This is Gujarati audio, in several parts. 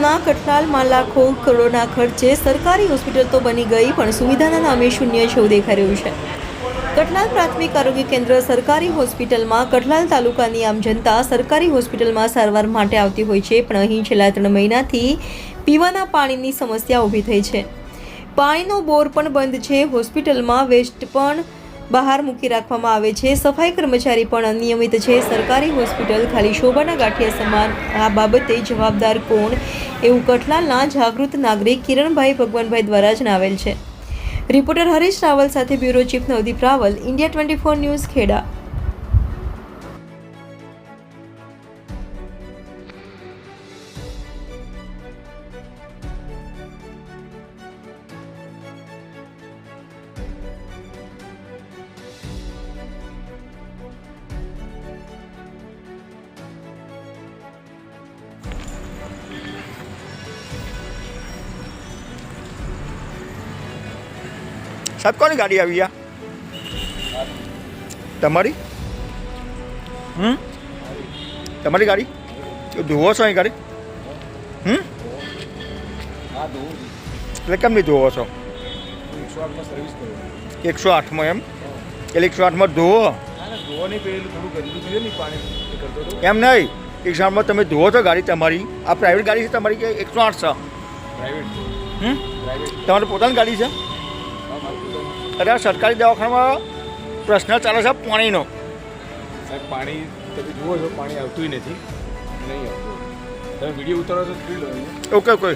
હોસ્પિટલમાં કઠલાલમાં લાખો કરોડના ખર્ચે સરકારી હોસ્પિટલ તો બની ગઈ, પણ સુવિધાના નામે શૂન્ય જેવું દેખાઈ રહ્યું છે. કઠલાલ પ્રાથમિક આરોગ્ય કેન્દ્ર સરકારી હોસ્પિટલમાં કઠલાલ તાલુકાની આમ જનતા સરકારી હોસ્પિટલમાં સારવાર માટે આવતી હોય છે, પણ અહીં છેલ્લા 3 મહિનાથી પીવાના પાણીની સમસ્યા ઊભી થઈ છે. પાણીનો બોર પણ બંધ છે. હોસ્પિટલમાં વેસ્ટ પણ બહાર મૂકી રાખવામાં આવે છે. સફાઈ કર્મચારી પણ અનિયમિત છે. સરકારી હોસ્પિટલ ખાલી શોભાના ગાંઠિયા સમાન. આ બાબતે જવાબદાર કોણ, એવું કઠલાલના જાગૃત નાગરિક કિરણભાઈ ભગવાનભાઈ દ્વારા જણાવેલ છે. રિપોર્ટર હરીશ રાવલ સાથે bureau chief Navdeep Raval, India 24 news, Kheda. સાહેબ, કોની ગાડી આવી આ? તમારી? તમારી ગાડી ધોવો છો અહીં ગાડી? એટલે કેમ નહીં ધોવો છો? 108માં એમ? એટલે 108માં ધોવો એમ નહીં. 108માં તમે ધોવો છો ગાડી તમારી? આ પ્રાઇવેટ ગાડી છે તમારી કે 108 છે? તમારી પોતાની ગાડી છે? અરે સરકારી દવાખાનામાં પ્રશ્ન ચાલે છે પાણીનો. સાહેબ, પાણી તમે જુઓ છો, પાણી આવતું નથી, નહીં આવતું. તમે વિડીયો ઉતારો તો જોઈ લો. Okay okay.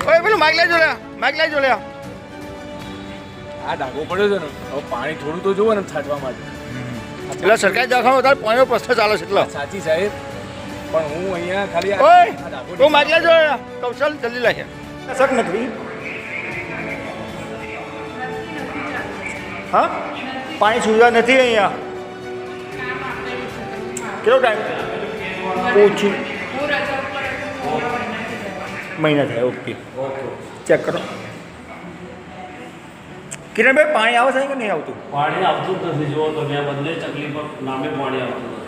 ઓય પેલું માઇક લઈ જો લે, માઇક લઈ જો લે. આ ડાઘો પડ્યો છે ને, હવે પાણી થોડું તો જુઓ ને છાંટવા માટે. એટલે સરકારી દવાખાનામાં વધારે પાણીનો પ્રશ્ન ચાલે છે એટલે. સાચી સાહેબ, પણ હું અહીંયા ખાલી ઓય તું માઇક લઈ જો લે. કૌશલ જલ્દી લે. શક નથી. હા, પાણી સુવિધા નથી અહીંયા. કેટલો ટાઈમ? ઓછી મહિના થાય. ઓકે, ચેક કરો. કિરણભાઈ, પાણી આવે છે કે નહીં આવતું? પાણી આવતું જ નથી. જુઓ તો ત્યાં બધે તકલીફ નામે પાણી આવતું નથી.